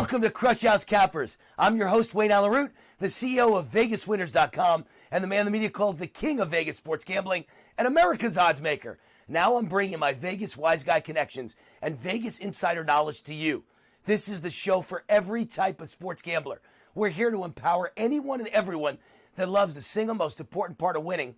Welcome to Crush House Cappers. I'm your host, Wayne Allyn Root, the CEO of VegasWinners.com and the man the media calls the king of Vegas sports gambling and America's odds maker. Now I'm bringing my Vegas wise guy connections and Vegas insider knowledge to you. This is the show for every type of sports gambler. We're here to empower anyone and everyone that loves the single most important part of winning,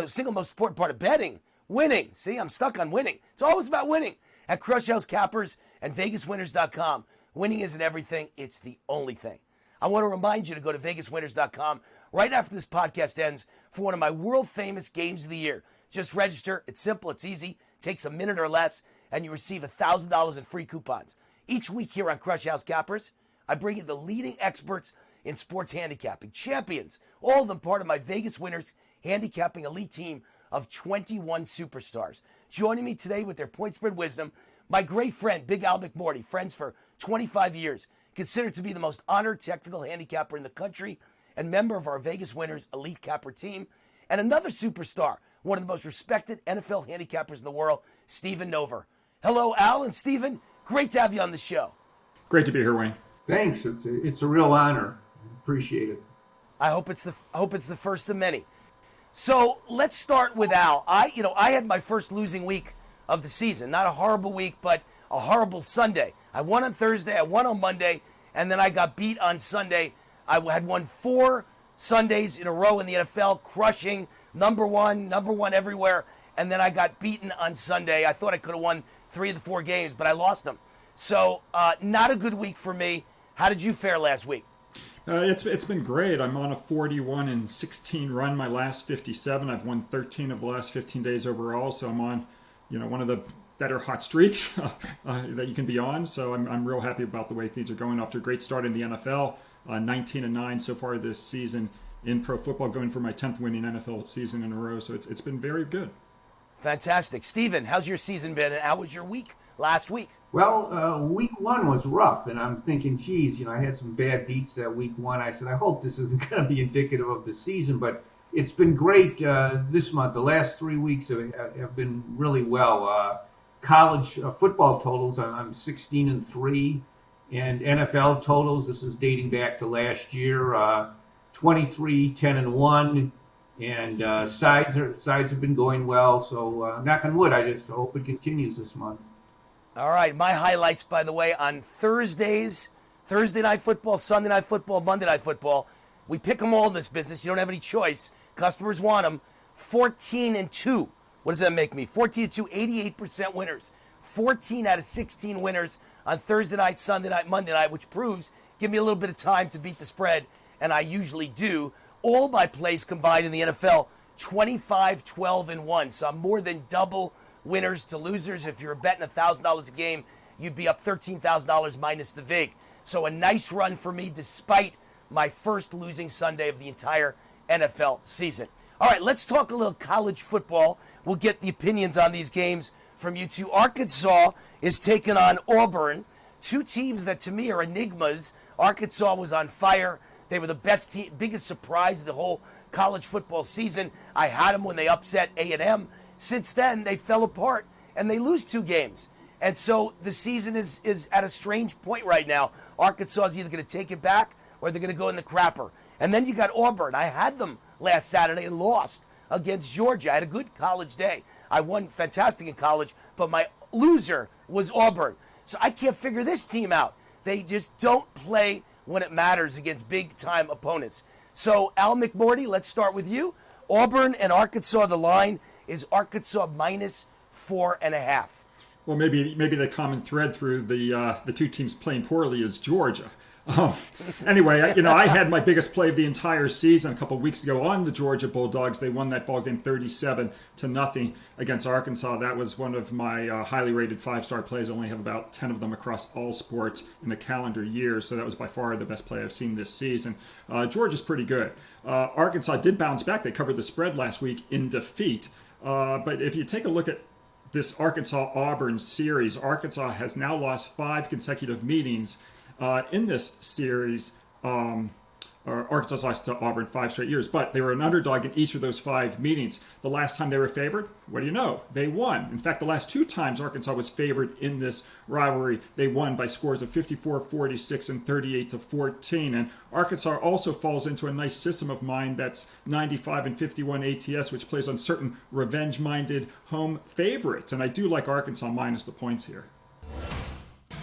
single most important part of betting, winning. See, I'm stuck on winning. It's always about winning. At Crush House Cappers and VegasWinners.com, winning isn't everything, it's the only thing. I want to remind you to go to VegasWinners.com right after this podcast ends for one of my world-famous games of the year. Just register. It's simple. It's easy. Takes a minute or less, and you receive $1,000 in free coupons. Each week here on Crush House Cappers, I bring you the leading experts in sports handicapping, champions, all of them part of my Vegas Winners handicapping elite team of 21 superstars. Joining me today with their point spread wisdom, my great friend, Big Al McMordie, friends for 25 years, considered to be the most honored technical handicapper in the country and member of our Vegas Winners elite capper team, and another superstar, one of the most respected NFL handicappers in the world, Stephen Nover. Hello, Al and Stephen. Great to have you on the show. Great to be here, Wayne. Thanks. It's a real honor. Appreciate it. I hope it's the first of many. So let's start with Al. I had my first losing week of the season. Not a horrible week, but a horrible Sunday. I won on Thursday, I won on Monday, and then I got beat on Sunday. I had won 4 Sundays in a row in the NFL, crushing number one everywhere, and then I got beaten on Sunday. I thought I could have won 3 of the 4 games, but I lost them. So not a good week for me. How did you fare last week? It's been great. I'm on a 41-16 run. My last 57. I've won 13 of the last 15 days overall. So I'm on, one of the better hot streaks that you can be on. So I'm real happy about the way things are going. After a great start in the NFL, 19-9 so far this season in pro football, going for my 10th winning NFL season in a row. So it's been very good. Fantastic, Stephen. How's your season been, and how was your week last week? Well, week 1 was rough, and I'm thinking, geez, I had some bad beats that week 1. I said, I hope this isn't going to be indicative of the season, but it's been great this month. The last 3 weeks have been really well. College football totals, I'm 16-3, and NFL totals, this is dating back to last year, 23, 10-1, and sides have been going well. So knock on wood, I just hope it continues this month. All right, my highlights, by the way, on Thursdays, Thursday night football, Sunday night football, Monday night football. We pick them all in this business. You don't have any choice. Customers want them. 14-2. What does that make me? 14-2, 88% winners. 14 out of 16 winners on Thursday night, Sunday night, Monday night, which proves give me a little bit of time to beat the spread, and I usually do. All my plays combined in the NFL, 25, 12, and 1. So I'm more than double winners to losers. If you're betting $1,000 a game, you'd be up $13,000 minus the vig. So a nice run for me despite my first losing Sunday of the entire NFL season. All right, let's talk a little college football. We'll get the opinions on these games from you two. Arkansas is taking on Auburn, 2 teams that to me are enigmas. Arkansas was on fire. They were the best team, biggest surprise of the whole college football season. I had them when they upset A&M. Since then, they fell apart, and they lose 2 games. And so the season is at a strange point right now. Arkansas is either going to take it back or they're going to go in the crapper. And then you got Auburn. I had them last Saturday and lost against Georgia. I had a good college day. I won fantastic in college, but my loser was Auburn. So I can't figure this team out. They just don't play when it matters against big-time opponents. So, Al McMordie, let's start with you. Auburn and Arkansas, the line is Arkansas minus 4.5. Well, maybe the common thread through the 2 teams playing poorly is Georgia. Anyway, I had my biggest play of the entire season a couple of weeks ago on the Georgia Bulldogs. They won that ball game 37-0 against Arkansas. That was one of my highly rated 5-star plays. I only have about 10 of them across all sports in a calendar year, so that was by far the best play I've seen this season. Georgia's pretty good. Arkansas did bounce back. They covered the spread last week in defeat. But if you take a look at this Arkansas-Auburn series, Arkansas has now lost 5 consecutive meetings in this series. Arkansas lost to Auburn 5 straight years, but they were an underdog in each of those 5 meetings. The last time they were favored, what do you know? They won. In fact, the last 2 times Arkansas was favored in this rivalry, they won by scores of 54-46 and 38-14. And Arkansas also falls into a nice system of mind that's 95 and 51 ATS, which plays on certain revenge-minded home favorites. And I do like Arkansas minus the points here.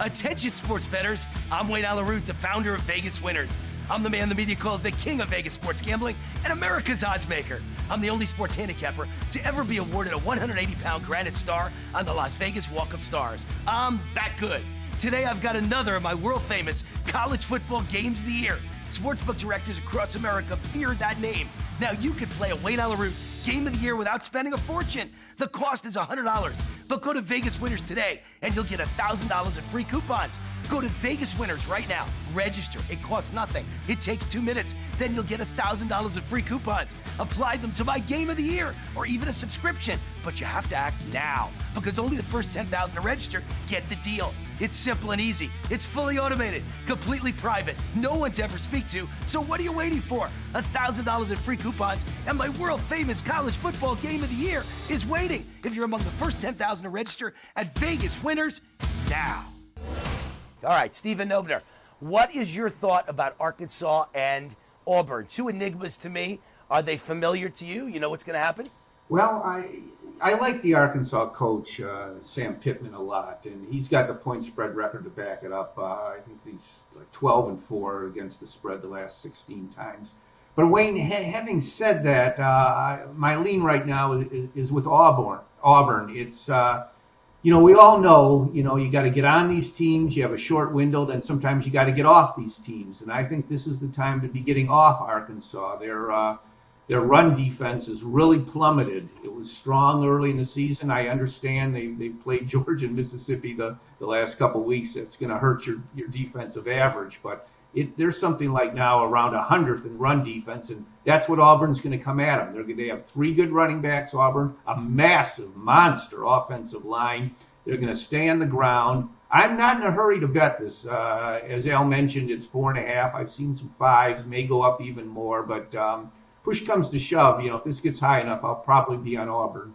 Attention, sports bettors. I'm Wayne Allyn Root, the founder of Vegas Winners. I'm the man the media calls the king of Vegas sports gambling and America's odds maker. I'm the only sports handicapper to ever be awarded a 180-pound granite star on the Las Vegas Walk of Stars. I'm that good. Today, I've got another of my world-famous college football games of the year. Sportsbook directors across America fear that name. Now you can play a Wayne Allyn Root game of the year without spending a fortune. The cost is $100, but go to Vegas Winners today and you'll get $1,000 of free coupons. Go to Vegas Winners right now. Register. It costs nothing. It takes 2 minutes. Then you'll get $1,000 of free coupons. Apply them to my game of the year or even a subscription. But you have to act now because only the first 10,000 to register get the deal. It's simple and easy. It's fully automated, completely private, no one to ever speak to. So what are you waiting for? $1,000 in free coupons and my world famous college football game of the year is waiting if you're among the first 10,000 to register at Vegas Winners now. All right, Stephen Nover, what is your thought about Arkansas and Auburn? 2 enigmas to me. Are they familiar to you? You know what's going to happen? Well, I like the Arkansas coach, Sam Pittman, a lot, and he's got the point spread record to back it up. I think he's like 12-4 against the spread the last 16 times. But Wayne, having said that, my lean right now is with Auburn. It's we all know, you got to get on these teams. You have a short window, then sometimes you got to get off these teams, and I think this is the time to be getting off Arkansas. Their run defense is really plummeted. It was strong early in the season. I understand they played Georgia and Mississippi the last couple of weeks. It's going to hurt your defensive average. But there's something like now around 100th in run defense, and that's what Auburn's going to come at them. They have 3 good running backs, Auburn, a massive, monster offensive line. They're going to stay on the ground. I'm not in a hurry to bet this. As Al mentioned, it's 4.5. I've seen some 5s, may go up even more, but push comes to shove, if this gets high enough, I'll probably be on Auburn.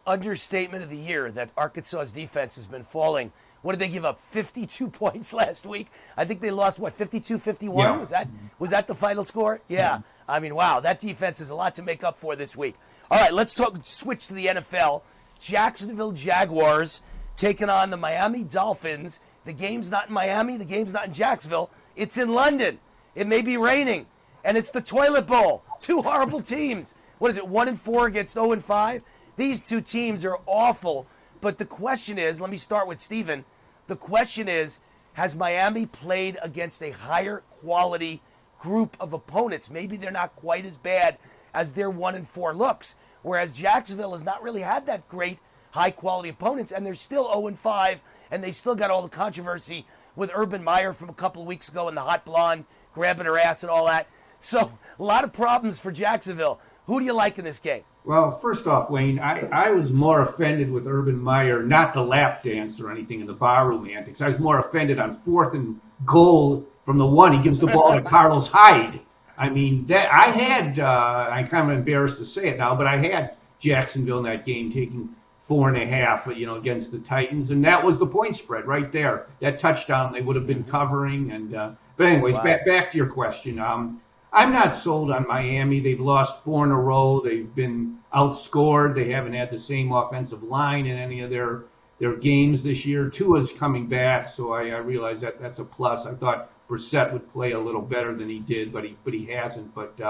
Understatement of the year that Arkansas's defense has been falling. What did they give up? 52 points last week. I think they lost, 52-51? Yeah. Was that the final score? Yeah. I mean, wow, that defense is a lot to make up for this week. All right, let's switch to the NFL. Jacksonville Jaguars taking on the Miami Dolphins. The game's not in Miami. The game's not in Jacksonville. It's in London. It may be raining. And it's the toilet bowl. 2 horrible teams. What is it, 1-4 against 0-5? These 2 teams are awful. But the question is, let me start with Stephen. The question is, has Miami played against a higher quality group of opponents? Maybe they're not quite as bad as their 1-4 looks. Whereas Jacksonville has not really had that great high quality opponents. And they're still 0-5. And they've still got all the controversy with Urban Meyer from a couple of weeks ago and the hot blonde grabbing her ass and all that. So, a lot of problems for Jacksonville. Who do you like in this game? Well, first off, Wayne, I was more offended with Urban Meyer, not the lap dance or anything in the barroom antics. I was more offended on 4th and goal from the 1. He gives the ball to Carlos Hyde. I mean, I'm kind of embarrassed to say it now, but I had Jacksonville in that game taking 4.5, against the Titans. And that was the point spread right there. That touchdown they would have been covering. But anyways, wow. back to your question. I'm not sold on Miami. They've lost 4 in a row. They've been outscored. They haven't had the same offensive line in any of their games this year. Tua's coming back, so I realize that's a plus. I thought Brissett would play a little better than he did, but he hasn't. But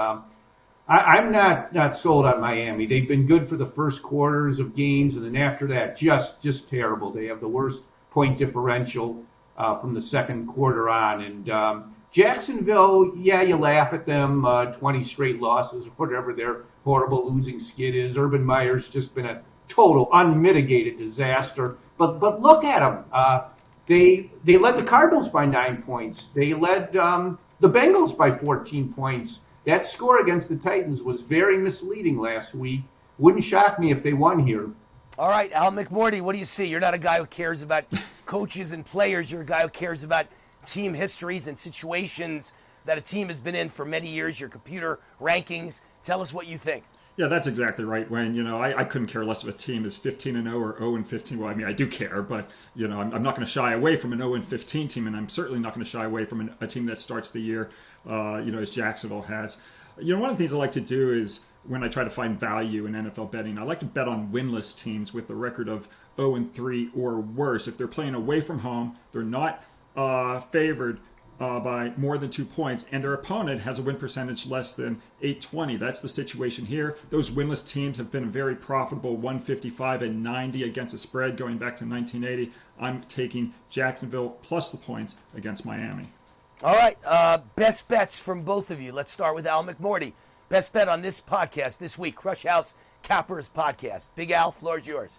I'm not sold on Miami. They've been good for the first quarters of games, and then after that, just terrible. They have the worst point differential from the second quarter on, and Jacksonville, you laugh at them, 20 straight losses, whatever their horrible losing skid is. Urban Meyer's just been a total, unmitigated disaster. But look at them. They led the Cardinals by 9 points. They led the Bengals by 14 points. That score against the Titans was very misleading last week. Wouldn't shock me if they won here. All right, Al McMordie, what do you see? You're not a guy who cares about coaches and players. You're a guy who cares about team histories and situations that a team has been in for many years, your computer rankings. Tell us what you think. Yeah, that's exactly right, Wayne. I couldn't care less if a team is 15-0 or 0-15. Well, I mean, I do care, but I'm not going to shy away from an 0-15 team, and I'm certainly not going to shy away from a team that starts the year, as Jacksonville has. One of the things I like to do is when I try to find value in NFL betting, I like to bet on winless teams with a record of 0-3 or worse. If they're playing away from home, they're not favored by more than 2 points, and their opponent has a win percentage less than 820. That's the situation here. Those winless teams have been very profitable, 155 and 90 against the spread going back to 1980. I'm taking Jacksonville plus the points against Miami. All right, best bets from both of you. Let's start with Al McMordie. Best bet on this podcast this week, Crush House Cappers podcast. Big Al, floor is yours.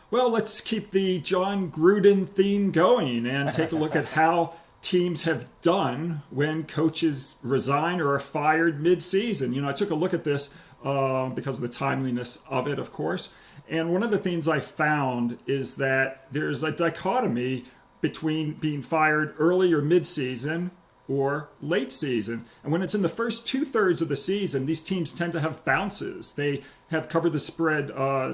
Well, let's keep the John Gruden theme going and take a look at how teams have done when coaches resign or are fired mid-season. I took a look at this because of the timeliness of it, of course. And one of the things I found is that there's a dichotomy between being fired early or mid-season or late season. And when it's in the first 2/3 of the season, these teams tend to have bounces. They have covered the spread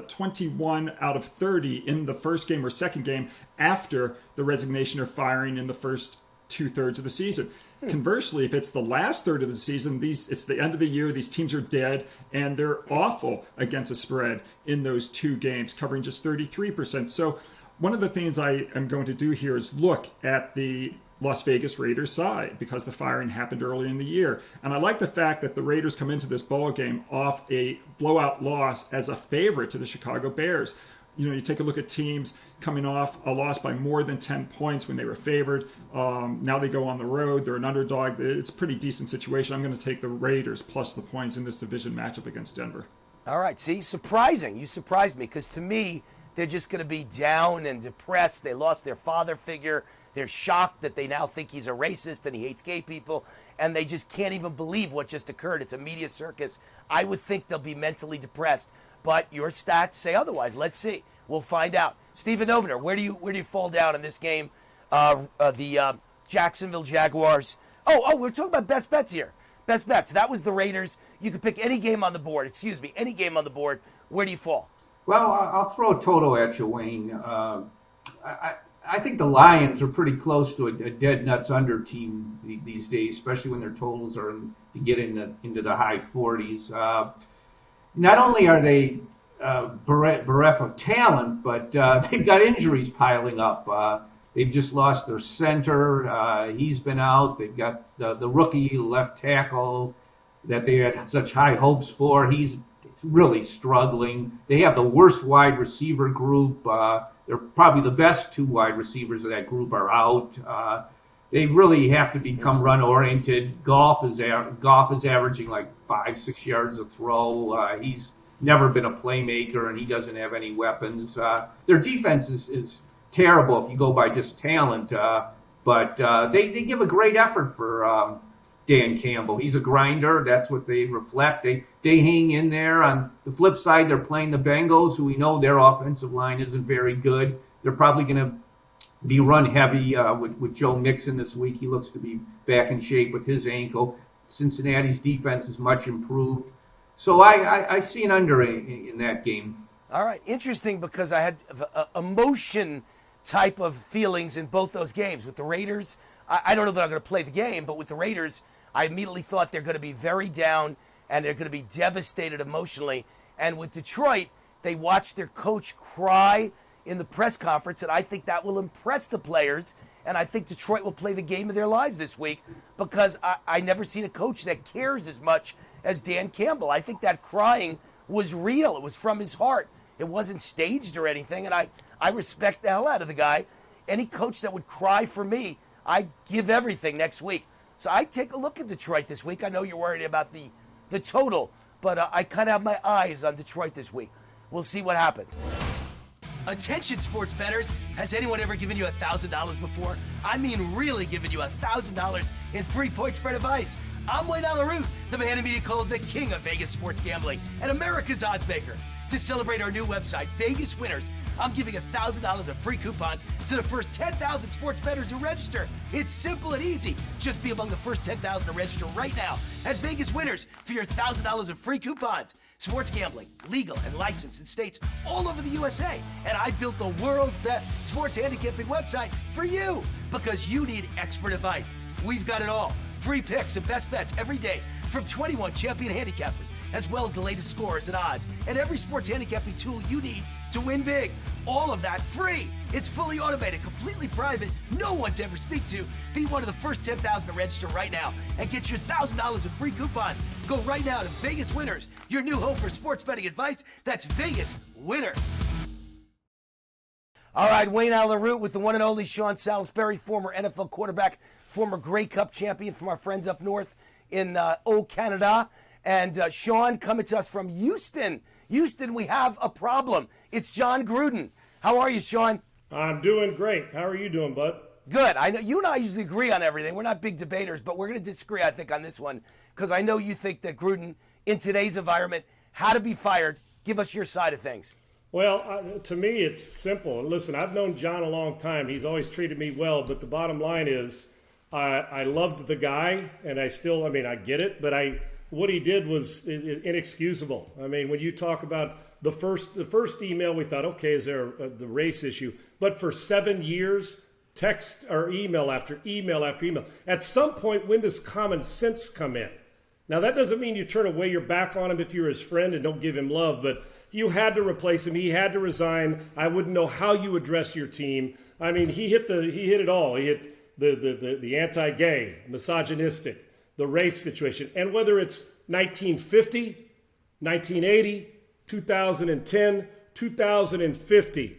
21 out of 30 in the first game or second game after the resignation or firing in the first 2/3 of the season. Conversely, if it's the last third of the season, it's the end of the year, these teams are dead, and they're awful against the spread in those two games, covering just 33%. So one of the things I am going to do here is look at the Las Vegas Raiders side because the firing happened early in the year. And I like the fact that the Raiders come into this ball game off a blowout loss as a favorite to the Chicago Bears. You take a look at teams coming off a loss by more than 10 points when they were favored. Now they go on the road. They're an underdog. It's a pretty decent situation. I'm going to take the Raiders plus the points in this division matchup against Denver. All right. See, surprising. You surprised me because to me, they're just going to be down and depressed. They lost their father figure. They're shocked that they now think he's a racist and he hates gay people. And they just can't even believe what just occurred. It's a media circus. I would think they'll be mentally depressed. But your stats say otherwise. Let's see. We'll find out. Stephen Novener, where do you fall down in this game? The Jacksonville Jaguars. Oh, we're talking about best bets here. Best bets. That was the Raiders. You could pick any game on the board. Any game on the board. Where do you fall? Well, I'll throw a total at you, Wayne. I think the Lions are pretty close to a dead nuts under team these days, especially when their totals are to get into the high 40s. Not only are they bereft of talent, but they've got injuries piling up. They've just lost their center. He's been out. They've got the rookie left tackle that they had such high hopes for. He's really struggling. They have the worst wide receiver group. They're probably the best two wide receivers of that group are out. They really have to become run-oriented. Goff is averaging like 5-6 yards a throw. He's never been a playmaker, and he doesn't have any weapons. Their defense is terrible if you go by just talent, but they give a great effort for Dan Campbell. He's a grinder. That's what they reflect. They hang in there. On the flip side, they're playing the Bengals, who we know their offensive line isn't very good. They're probably going to be run heavy with Joe Mixon this week. He looks to be back in shape with his ankle. Cincinnati's defense is much improved. So I see an under in that game. All right. Interesting because I had emotion type of feelings in both those games. With the Raiders, I don't know that I'm going to play the game, but with the Raiders, I immediately thought they're going to be very down and they're going to be devastated emotionally. And with Detroit, they watched their coach cry in the press conference, and I think that will impress the players. And I think Detroit will play the game of their lives this week because I never seen a coach that cares as much as Dan Campbell. I think that crying was real. It was from his heart. It wasn't staged or anything, and I respect the hell out of the guy. Any coach that would cry for me, I'd give everything next week. So I take a look at Detroit this week. I know you're worried about the total, but I kind of have my eyes on Detroit this week. We'll see what happens. Attention, sports bettors. Has anyone ever given you $1,000 before? I mean really given you $1,000 in free point spread advice. I'm Wayne Allyn Root, the man who media calls the king of Vegas sports gambling and America's odds maker. To celebrate our new website, Vegas Winners, I'm giving $1,000 of free coupons to the first 10,000 sports bettors who register. It's simple and easy. Just be among the first 10,000 to register right now at Vegas Winners for your $1,000 of free coupons. Sports gambling, legal and licensed in states all over the USA. And I built the world's best sports handicapping website for you because you need expert advice. We've got it all. Free picks and best bets every day from 21 champion handicappers, as well as the latest scores and odds, and every sports handicapping tool you need to win big. All of that free. It's fully automated, completely private, no one to ever speak to. Be one of the first 10,000 to register right now and get your $1,000 of free coupons. Go right now to Vegas Winners, your new home for sports betting advice. That's Vegas Winners. All right, Wayne Allyn Root with the one and only Sean Salisbury, former NFL quarterback, former Grey Cup champion from our friends up north in Canada. And Sean coming to us from Houston. Houston, we have a problem. It's John Gruden. How are you, Sean? I'm doing great. How are you doing, bud? Good. I know you and I usually agree on everything. We're not big debaters, but we're going to disagree, I think, on this one because I know you think that Gruden, in today's environment, had to be fired. Give us your side of things. Well, to me, it's simple. And listen, I've known John a long time. He's always treated me well, but the bottom line is I loved the guy, and I get it, but what he did was inexcusable. I mean, when you talk about the first email, we thought, okay, is there the race issue? But for 7 years, text or email after email after email. At some point, when does common sense come in? Now, that doesn't mean you turn away your back on him if you're his friend and don't give him love, but you had to replace him. He had to resign. I wouldn't know how you address your team. I mean, he hit it all. He hit the anti-gay, misogynistic, the race situation. And whether it's 1950, 1980, 2010, 2050,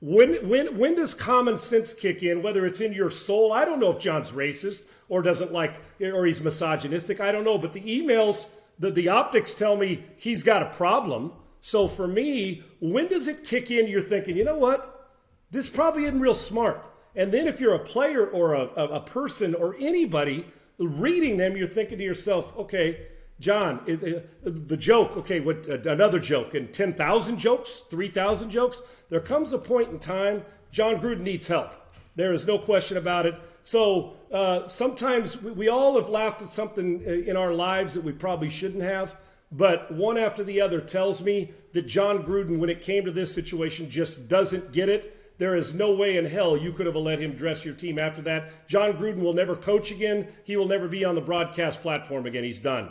when does common sense kick in, whether it's in your soul? I don't know if John's racist or doesn't like, or he's misogynistic. I don't know. But the emails, the optics tell me he's got a problem. So for me, when does it kick in? You're thinking, you know what? This probably isn't real smart. And then if you're a player or a person or anybody reading them, you're thinking to yourself, okay, John, is the joke, okay, another joke, and 10,000 jokes, 3,000 jokes? There comes a point in time, John Gruden needs help. There is no question about it. So sometimes we all have laughed at something in our lives that we probably shouldn't have, but one after the other tells me that John Gruden, when it came to this situation, just doesn't get it. There is no way in hell you could have let him dress your team after that. John Gruden will never coach again. He will never be on the broadcast platform again. He's done.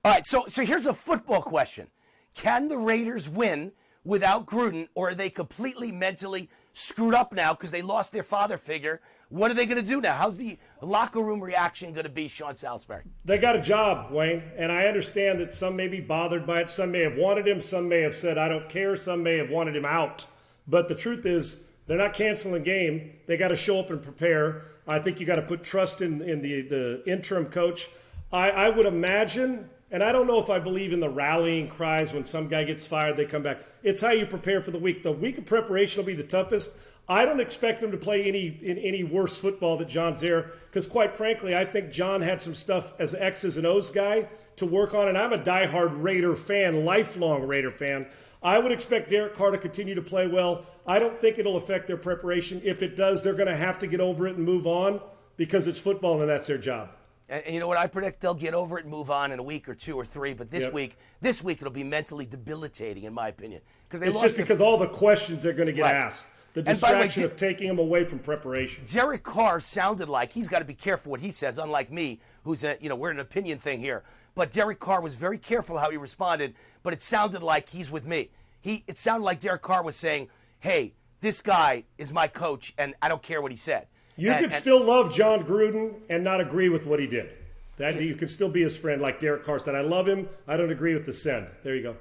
All right, so here's a football question. Can the Raiders win without Gruden, or are they completely mentally screwed up now because they lost their father figure? What are they going to do now? How's the locker room reaction going to be, Sean Salisbury? They got a job, Wayne, and I understand that some may be bothered by it. Some may have wanted him. Some may have said, I don't care. Some may have wanted him out. But the truth is, they're not canceling the game. They got to show up and prepare. I think you got to put trust in the interim coach. I would imagine, and I don't know if I believe in the rallying cries when some guy gets fired, they come back. It's how you prepare for the week. The week of preparation will be the toughest. I don't expect them to play any worse football than John's there because, quite frankly, I think John had some stuff as X's and O's guy to work on, and I'm a diehard Raider fan, lifelong Raider fan. I would expect Derek Carr to continue to play well. I don't think it'll affect their preparation. If it does, they're going to have to get over it and move on because it's football and that's their job. And you know what? I predict they'll get over it and move on in a week or two or three. But this week it'll be mentally debilitating, in my opinion, because it's just because all the questions they're going to get asked, the distraction of taking them away from preparation. Derek Carr sounded like he's got to be careful what he says, unlike me, who's we're an opinion thing here. But Derek Carr was very careful how he responded. But it sounded like he's with me. It sounded like Derek Carr was saying, "Hey, this guy is my coach, and I don't care what he said." You could still love John Gruden and not agree with what he did. That you can still be his friend, like Derek Carr said. I love him. I don't agree with the send. There you go.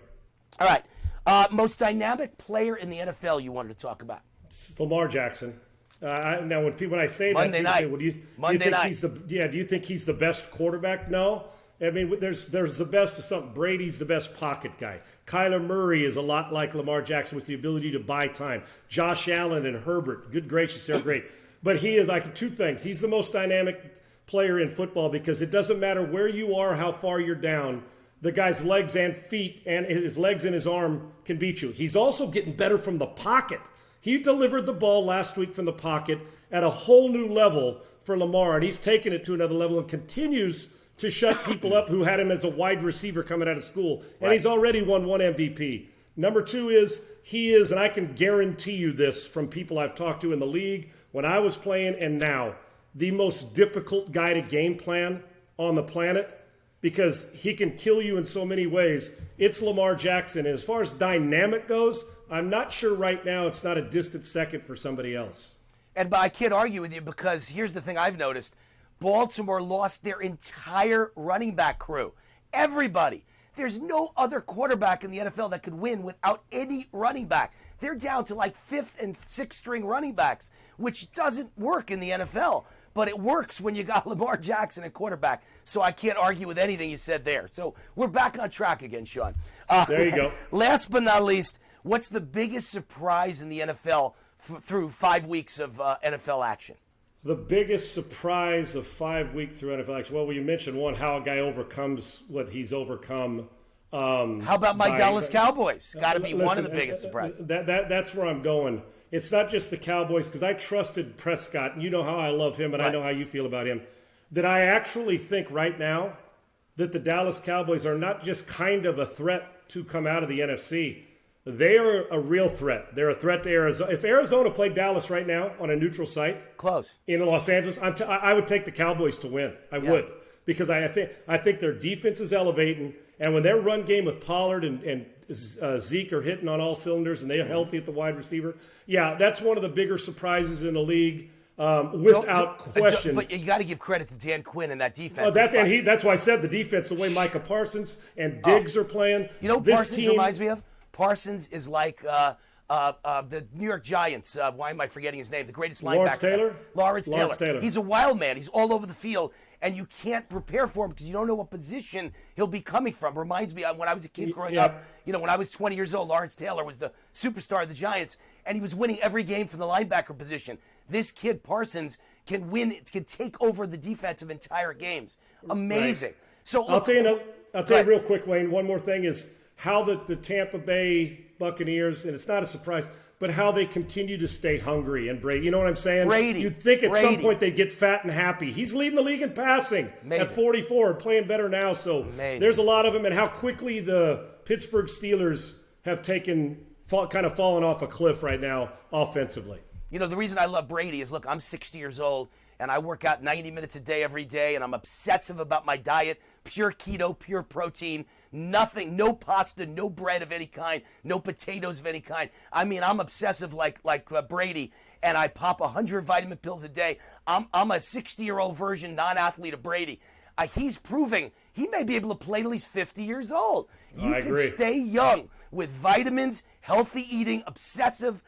All right. Most dynamic player in the NFL you wanted to talk about? It's Lamar Jackson. Now, when I say Monday that, night. Say, well, do you think he's the best quarterback? No. I mean, there's the best of something. Brady's the best pocket guy. Kyler Murray is a lot like Lamar Jackson with the ability to buy time. Josh Allen and Herbert, good gracious, they're great. But he is like two things. He's the most dynamic player in football because it doesn't matter where you are, how far you're down. The guy's legs and feet and his legs and his arm can beat you. He's also getting better from the pocket. He delivered the ball last week from the pocket at a whole new level for Lamar, and he's taken it to another level and continues to shut people up who had him as a wide receiver coming out of school. And he's already won one MVP. Number two is, he is, and I can guarantee you this from people I've talked to in the league, when I was playing and now, the most difficult guy to game plan on the planet, because he can kill you in so many ways. It's Lamar Jackson. And as far as dynamic goes, I'm not sure right now it's not a distant second for somebody else. And I can't argue with you, because here's the thing I've noticed. Baltimore lost their entire running back crew. Everybody. There's no other quarterback in the NFL that could win without any running back. They're down to like 5th and 6th string running backs, which doesn't work in the NFL. But it works when you got Lamar Jackson at quarterback. So I can't argue with anything you said there. So we're back on track again, Sean. There you go. Last but not least, what's the biggest surprise in the NFL through 5 weeks of NFL action? The biggest surprise of 5 weeks through NFL action. Well, you mentioned one, how a guy overcomes what he's overcome. How about my Dallas Cowboys? Got to be one of the biggest surprises. That's where I'm going. It's not just the Cowboys, because I trusted Prescott, and you know how I love him, and I know how you feel about him, that I actually think right now that the Dallas Cowboys are not just kind of a threat to come out of the NFC. They are a real threat. They're a threat to Arizona. If Arizona played Dallas right now on a neutral site, close in Los Angeles, I would take the Cowboys to win. I would, because I think their defense is elevating, and when their run game with Pollard and Zeke are hitting on all cylinders, and they're healthy at the wide receiver, that's one of the bigger surprises in the league, without question. But you got to give credit to Dan Quinn and that defense. That's why I said the defense, the way Micah Parsons and Diggs are playing. You know what Parsons reminds me of? Parsons is like the New York Giants. Why am I forgetting his name? The greatest linebacker. Lawrence Taylor. He's a wild man. He's all over the field, and you can't prepare for him because you don't know what position he'll be coming from. Reminds me of when I was a kid growing up. You know, when I was 20 years old, Lawrence Taylor was the superstar of the Giants, and he was winning every game from the linebacker position. This kid, Parsons, can take over the defensive entire games. Amazing. Right. So I'll tell you real quick, Wayne, one more thing is how the Tampa Bay Buccaneers, and it's not a surprise, but how they continue to stay hungry and Brady. You know what I'm saying? Brady. You'd think at some point they'd get fat and happy. He's leading the league in passing at 44, playing better now. So there's a lot of them, and how quickly the Pittsburgh Steelers have kind of fallen off a cliff right now offensively. You know, the reason I love Brady is, look, I'm 60 years old, and I work out 90 minutes a day every day, and I'm obsessive about my diet, pure keto, pure protein, nothing, no pasta, no bread of any kind, no potatoes of any kind. I mean, I'm obsessive like Brady, and I pop 100 vitamin pills a day. I'm a 60-year-old version, non-athlete of Brady. He's proving he may be able to play till he's 50 years old. You can stay young with vitamins, healthy eating, obsessive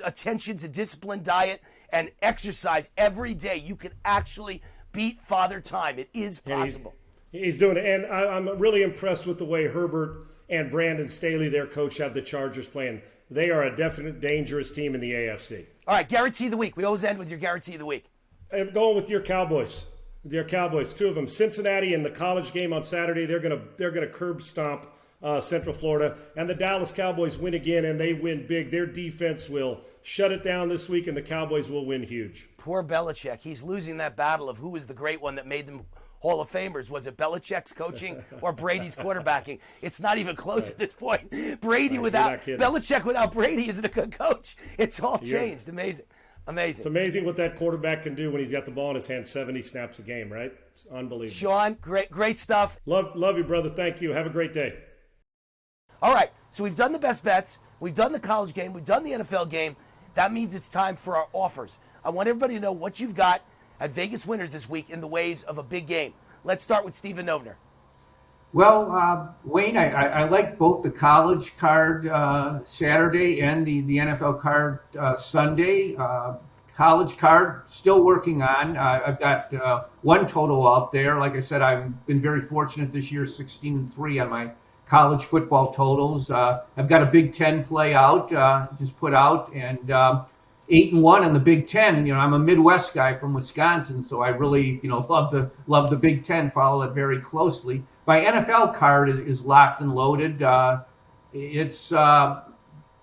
attention to disciplined diet, and exercise every day. You can actually beat Father Time. It is possible. He's doing it, and I'm really impressed with the way Herbert and Brandon Staley, their coach, have the Chargers playing. They are a definite dangerous team in the AFC. All right, guarantee of the week. We always end with your guarantee of the week. I'm going with your Cowboys. Your Cowboys, two of them. Cincinnati in the college game on Saturday. They're gonna curb stomp Central Florida, and the Dallas Cowboys win again, and they win big. Their defense will shut it down this week, and the Cowboys will win huge. Poor Belichick. He's losing that battle of who was the great one that made them Hall of Famers. Was it Belichick's coaching or Brady's quarterbacking? It's not even close at this point. Belichick without Brady isn't a good coach. It's all changed. Amazing. It's amazing what that quarterback can do when he's got the ball in his hand 70 snaps a game, right? It's unbelievable. Sean, great stuff. Love you, brother. Thank you. Have a great day. All right, so we've done the best bets. We've done the college game. We've done the NFL game. That means it's time for our offers. I want everybody to know what you've got at Vegas Winners this week in the ways of a big game. Let's start with Stephen Novner. Well, Wayne, I like both the college card Saturday and the NFL card Sunday. College card, still working on. I've got one total out there. Like I said, I've been very fortunate this year, 16-3 on my college football totals. I've got a Big Ten play out, just put out, and 8-1 in the Big Ten. You know, I'm a Midwest guy from Wisconsin, so I really, love the Big Ten. Follow it very closely. My NFL card is locked and loaded. It's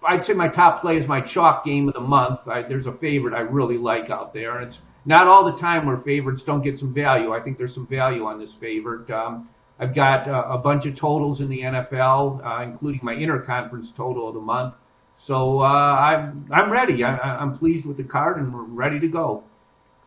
I'd say my top play is my chalk game of the month. There's a favorite I really like out there, and it's not all the time where favorites don't get some value. I think there's some value on this favorite. I've got a bunch of totals in the NFL, including my interconference total of the month. So I'm ready. I'm pleased with the card, and we're ready to go.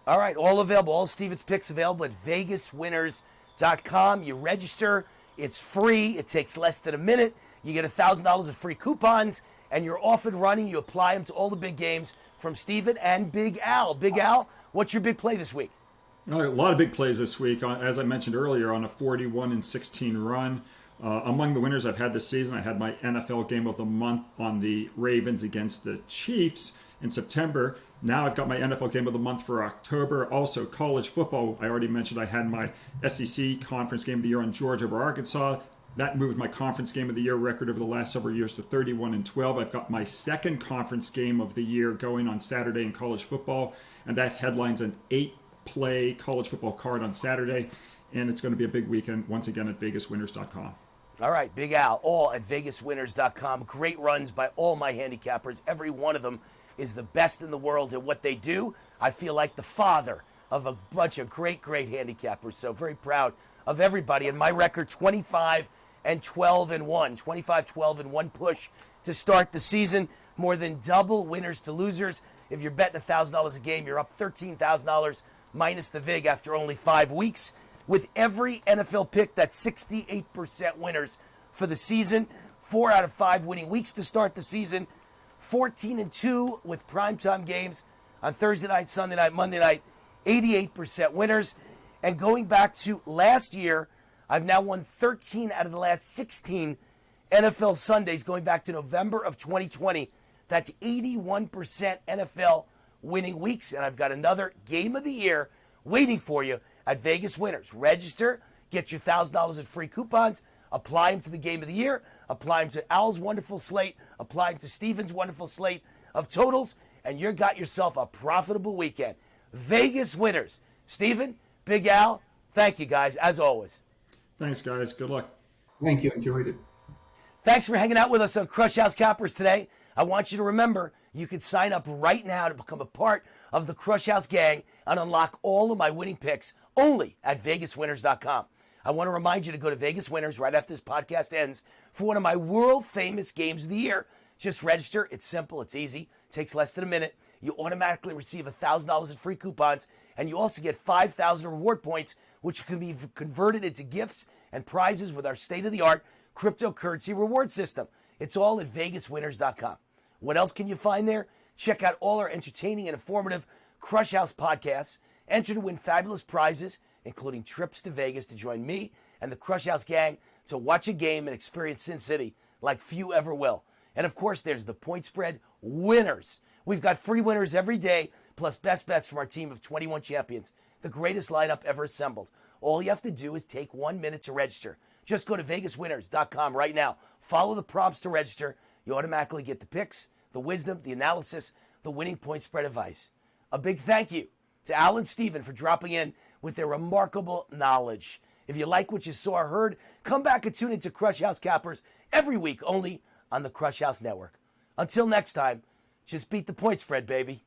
All right, all available. All Steven's picks available at VegasWinners.com. You register. It's free. It takes less than a minute. You get $1,000 of free coupons, and you're off and running. You apply them to all the big games from Steven and Big Al. Big Al, what's your big play this week? A lot of big plays this week. As I mentioned earlier, on a 41-16 run. Among the winners I've had this season, I had my NFL game of the month on the Ravens against the Chiefs in September. Now I've got my NFL game of the month for October. Also, college football. I already mentioned I had my SEC conference game of the year on Georgia over Arkansas. That moved my conference game of the year record over the last several years to 31-12. I've got my second conference game of the year going on Saturday in college football, and that headlines an 8-play college football card on Saturday, and it's going to be a big weekend once again at VegasWinners.com. All right, Big Al, all at VegasWinners.com. Great runs by all my handicappers. Every one of them is the best in the world at what they do. I feel like the father of a bunch of great, great handicappers. So very proud of everybody. And my record, 25-12-1. 25-12-1 push to start the season. More than double winners to losers. If you're betting $1,000 a game, you're up $13,000 minus the VIG after only 5 weeks. With every NFL pick, that's 68% winners for the season. 4 out of 5 winning weeks to start the season. 14-2 with primetime games on Thursday night, Sunday night, Monday night. 88% winners. And going back to last year, I've now won 13 out of the last 16 NFL Sundays going back to November of 2020. That's 81% NFL winning weeks. And I've got another game of the year waiting for you at Vegas Winners. Register, get your $1,000 in free coupons, apply them to the game of the year, apply them to Al's wonderful slate, apply them to Steven's wonderful slate of totals, and you got yourself a profitable weekend. Vegas Winners. Steven, Big Al, thank you guys, as always. Thanks, guys. Good luck. Thank you. Enjoyed it. Thanks for hanging out with us on Crush House Cappers today. I want you to remember you can sign up right now to become a part of the Crush House gang and unlock all of my winning picks only at VegasWinners.com. I want to remind you to go to Vegas Winners right after this podcast ends for one of my world-famous games of the year. Just register. It's simple. It's easy. It takes less than a minute. You automatically receive $1,000 in free coupons, and you also get 5,000 reward points, which can be converted into gifts and prizes with our state-of-the-art cryptocurrency reward system. It's all at VegasWinners.com. What else can you find there? Check out all our entertaining and informative Crush House podcasts. Enter to win fabulous prizes, including trips to Vegas to join me and the Crush House gang to watch a game and experience Sin City like few ever will. And of course, there's the point spread winners. We've got free winners every day, plus best bets from our team of 21 champions, the greatest lineup ever assembled. All you have to do is take 1 minute to register. Just go to VegasWinners.com right now. Follow the prompts to register. You automatically get the picks, the wisdom, the analysis, the winning point spread advice. A big thank you to Al and Steven for dropping in with their remarkable knowledge. If you like what you saw or heard, come back and tune into Crush House Cappers every week only on the Crush House Network. Until next time, just beat the point spread, baby.